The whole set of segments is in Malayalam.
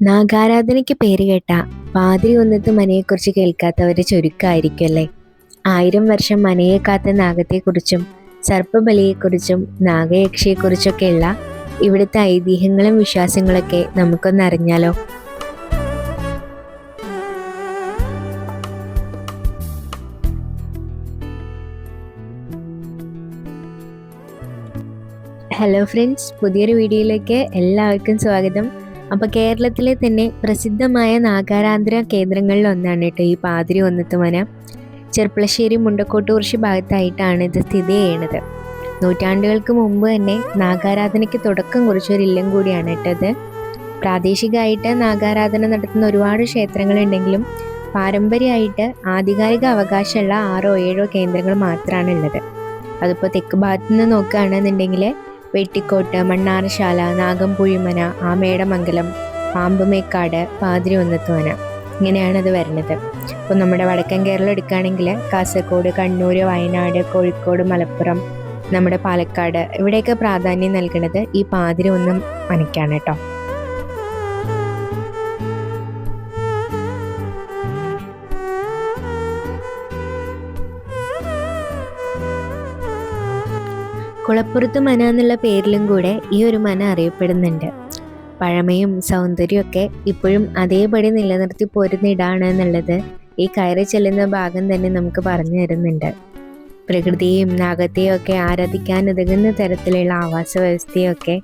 നാഗാരാധനയ്ക്ക് പേരുകേട്ട പാതിരി ഒന്നത്ത് മനയെക്കുറിച്ച് കേൾക്കാത്തവര് ചുരുക്കമായിരിക്കും അല്ലേ. 1000 വർഷം മനയെ കാത്ത നാഗത്തെക്കുറിച്ചും സർപ്പബലിയെക്കുറിച്ചും നാഗയക്ഷിയെക്കുറിച്ചൊക്കെയുള്ള ഇവിടുത്തെ ഐതിഹ്യങ്ങളും വിശ്വാസങ്ങളൊക്കെ നമുക്കൊന്ന് അറിഞ്ഞാലോ. ഹലോ ഫ്രണ്ട്സ്, പുതിയൊരു വീഡിയോയിലേക്ക് എല്ലാവർക്കും സ്വാഗതം. അപ്പോൾ കേരളത്തിലെ തന്നെ പ്രസിദ്ധമായ നാഗാരാധന കേന്ദ്രങ്ങളിൽ ഒന്നാണ് കേട്ടോ ഈ പാതിരി ഒന്നത്ത് മന. ചെർപ്പളശ്ശേരി മുണ്ടക്കോട്ടുകുറിശി ഭാഗത്തായിട്ടാണ് ഇത് സ്ഥിതി ചെയ്യുന്നത്. നൂറ്റാണ്ടുകൾക്ക് മുമ്പ് തന്നെ നാഗാരാധനയ്ക്ക് തുടക്കം കുറിച്ചൊരു ഇല്ലം കൂടിയാണ് കേട്ടത്. പ്രാദേശികമായിട്ട് നാഗാരാധന നടത്തുന്ന ഒരുപാട് ക്ഷേത്രങ്ങളുണ്ടെങ്കിലും പാരമ്പര്യമായിട്ട് ആധികാരിക അവകാശമുള്ള 6 or 7 കേന്ദ്രങ്ങൾ മാത്രമാണ് ഉള്ളത്. അതിപ്പോൾ തെക്ക് ഭാഗത്ത് നിന്ന് നോക്കുകയാണെന്നുണ്ടെങ്കിൽ വെട്ടിക്കോട്ട്, മണ്ണാറശാല, നാഗംപുഴിമന, ആമേടമംഗലം, പാമ്പുമേക്കാട്, പാതിരി ഒന്നത്തുമന, ഇങ്ങനെയാണ് അത് വരുന്നത്. ഇപ്പോൾ നമ്മുടെ വടക്കൻ കേരളം എടുക്കുകയാണെങ്കിൽ കാസർഗോഡ്, കണ്ണൂർ, വയനാട്, കോഴിക്കോട്, മലപ്പുറം, നമ്മുടെ പാലക്കാട്, ഇവിടെയൊക്കെ പ്രാധാന്യം നൽകുന്നത് ഈ പാതിരി ഒന്നും മനയ്ക്കാണ് കേട്ടോ. കുളപ്പുറത്ത് മന എന്നുള്ള പേരിലും കൂടെ ഈ ഒരു മന അറിയപ്പെടുന്നുണ്ട്. പഴമയും സൗന്ദര്യമൊക്കെ ഇപ്പോഴും അതേപടി നിലനിർത്തി പോരുന്ന ഇടാണ് എന്നുള്ളത് ഈ കയറി ചെല്ലുന്ന ഭാഗം തന്നെ നമുക്ക് പറഞ്ഞു തരുന്നുണ്ട്. പ്രകൃതിയെയും നാഗത്തെയും ഒക്കെ ആരാധിക്കാൻ ഉതകുന്ന തരത്തിലുള്ള ആവാസ വ്യവസ്ഥയൊക്കെ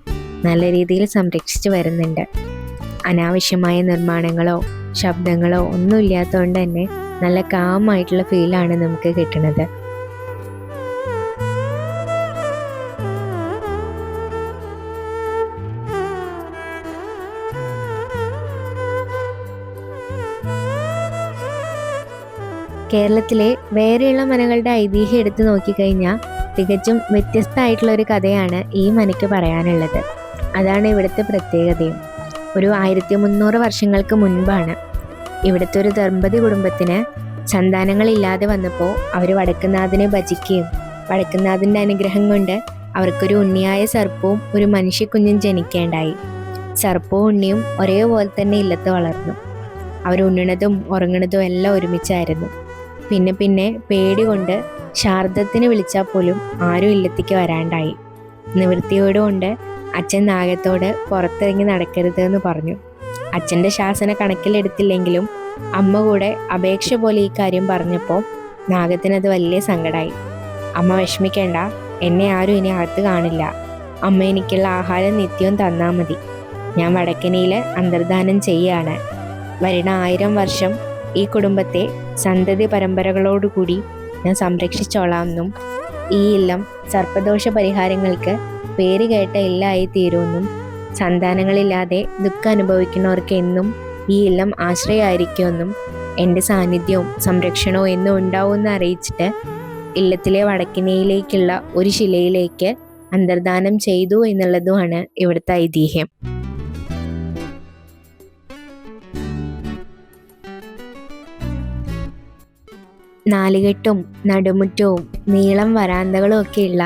നല്ല രീതിയിൽ സംരക്ഷിച്ചു വരുന്നുണ്ട്. അനാവശ്യമായ നിർമ്മാണങ്ങളോ ശബ്ദങ്ങളോ ഒന്നും ഇല്ലാത്തതുകൊണ്ട് തന്നെ നല്ല കാമായിട്ടുള്ള ഫീലാണ് നമുക്ക് കിട്ടുന്നത്. കേരളത്തിലെ വേറെയുള്ള മനകളുടെ ഐതിഹ്യം എടുത്തു നോക്കിക്കഴിഞ്ഞാൽ തികച്ചും വ്യത്യസ്തമായിട്ടുള്ള ഒരു കഥയാണ് ഈ മനയ്ക്ക് പറയാനുള്ളത്. അതാണ് ഇവിടുത്തെ പ്രത്യേകതയും. ഒരു 1300 വർഷങ്ങൾക്ക് മുൻപാണ് ഇവിടുത്തെ ഒരു ദമ്പതി കുടുംബത്തിന് സന്താനങ്ങളില്ലാതെ വന്നപ്പോൾ അവർ വടക്കുന്നാഥനെ ഭജിക്കുകയും വടക്കുന്നാഥൻ്റെ അനുഗ്രഹം കൊണ്ട് അവർക്കൊരു ഉണ്ണിയായ സർപ്പവും ഒരു മനുഷ്യക്കുഞ്ഞും ജനിക്കേണ്ടായി. സർപ്പവും ഉണ്ണിയും ഒരേപോലെ തന്നെ ഇല്ലത്ത് വളർന്നു. അവർ ഉണ്ണണതും ഉറങ്ങണതും എല്ലാം ഒരുമിച്ചായിരുന്നു. പിന്നെ പേടി കൊണ്ട് ശാരദത്തിന് വിളിച്ചാൽ പോലും ആരും ഇല്ലത്തേക്ക് വരാണ്ടായി. നിവൃത്തിയോടുകൊണ്ട് അച്ഛൻ നാഗത്തോട് പുറത്തിറങ്ങി നടക്കരുത് എന്ന് പറഞ്ഞു. അച്ഛൻ്റെ ശാസന കണക്കിലെടുത്തില്ലെങ്കിലും അമ്മ കൂടെ അപേക്ഷ പോലെ ഈ കാര്യം പറഞ്ഞപ്പോൾ നാഗത്തിനത് വലിയ സങ്കടമായി. അമ്മ വിഷമിക്കേണ്ട, എന്നെ ആരും ഇനി അകത്ത് കാണില്ല. അമ്മ എനിക്കുള്ള ആഹാരം നിത്യവും തന്നാൽ മതി. ഞാൻ വടക്കനിയിൽ അന്തർധാനം ചെയ്യാണ്. വരുന്ന 1000 വർഷം ഈ കുടുംബത്തെ സന്തതി പരമ്പരകളോടുകൂടി ഞാൻ സംരക്ഷിച്ചോളാമെന്നും ഈ ഇല്ലം സർപ്പദോഷ പരിഹാരങ്ങൾക്ക് പേര് കേട്ട ഇല്ലായി തീരുമെന്നും സന്താനങ്ങളില്ലാതെ ദുഃഖം അനുഭവിക്കുന്നവർക്ക് എന്നും ഈ ഇല്ലം ആശ്രയമായിരിക്കുമെന്നും എൻ്റെ സാന്നിധ്യവും സംരക്ഷണവും എന്നും ഉണ്ടാവുമെന്ന് അറിയിച്ചിട്ട് ഇല്ലത്തിലെ വടക്കിനയിലേക്കുള്ള ഒരു ശിലയിലേക്ക് അന്തർധാനം ചെയ്തു എന്നുള്ളതുമാണ് ഇവിടുത്തെ ഐതിഹ്യം. നാലുകെട്ടും നടുമുറ്റവും നീളം വരാന്തകളും ഒക്കെയുള്ള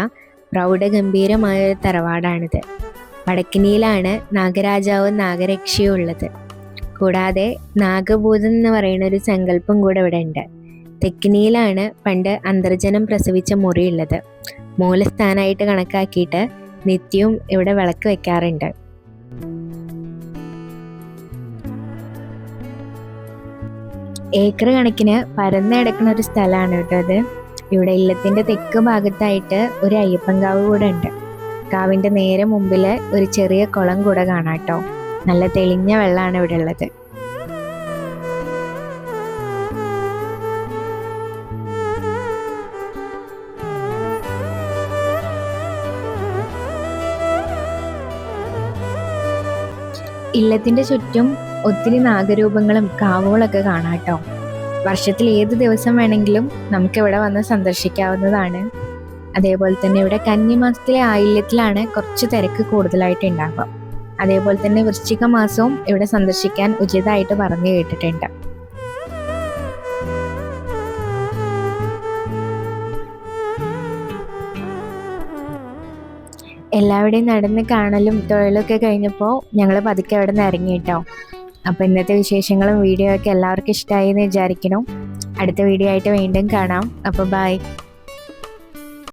പ്രൗഢഗംഭീരമായ ഒരു തറവാടാണിത്. വടക്കിനിയിലാണ് നാഗരാജാവും നാഗരക്ഷയും ഉള്ളത്. കൂടാതെ നാഗഭൂതം എന്ന് പറയുന്ന ഒരു സങ്കല്പം കൂടെ ഇവിടെ ഉണ്ട്. തെക്കിനിയിലാണ് പണ്ട് അന്തർജനം പ്രസവിച്ച മുറിയുള്ളത്. മൂലസ്ഥാനമായിട്ട് കണക്കാക്കിയിട്ട് നിത്യവും ഇവിടെ വിളക്ക് വെക്കാറുണ്ട്. ഏക്കർ കണക്കിന് പരന്ന് കിടക്കുന്ന ഒരു സ്ഥലമാണ് കേട്ടോ അത്. ഇവിടെ ഇല്ലത്തിൻ്റെ തെക്ക് ഭാഗത്തായിട്ട് ഒരു അയ്യപ്പൻകാവ് കൂടെ ഉണ്ട്. കാവിൻ്റെ നേരെ മുമ്പിൽ ഒരു ചെറിയ കുളം കൂടെ കാണാം കേട്ടോ. നല്ല തെളിഞ്ഞ വെള്ളമാണ് ഇവിടെ ഉള്ളത്. ഇല്ലത്തിൻ്റെ ചുറ്റും ഒത്തിരി നാഗരൂപങ്ങളും കാവുകളൊക്കെ കാണാം കേട്ടോ. വർഷത്തിൽ ഏത് ദിവസം വേണമെങ്കിലും നമുക്കിവിടെ വന്ന് സന്ദർശിക്കാവുന്നതാണ്. അതേപോലെ തന്നെ ഇവിടെ കന്നിമാസത്തിലെ ആയില്യത്തിലാണ് കുറച്ച് തിരക്ക് കൂടുതലായിട്ട് ഉണ്ടാവുക. അതേപോലെ തന്നെ വൃശ്ചിക മാസവും ഇവിടെ സന്ദർശിക്കാൻ ഉചിതമായിട്ട് പറഞ്ഞു കേട്ടിട്ടുണ്ട്. എല്ലാവരുടെയും നടന്ന് കാണലും തൊഴിലൊക്കെ കഴിഞ്ഞപ്പോൾ ഞങ്ങൾ പതുക്കെ അവിടെ നിന്ന് ഇറങ്ങി കേട്ടോ. അപ്പോൾ ഇന്നത്തെ വിശേഷങ്ങളും വീഡിയോ ഒക്കെ എല്ലാവർക്കും ഇഷ്ടമായി എന്ന് വിചാരിക്കണം. അടുത്ത വീഡിയോ ആയിട്ട് വീണ്ടും കാണാം. അപ്പോൾ ബൈ.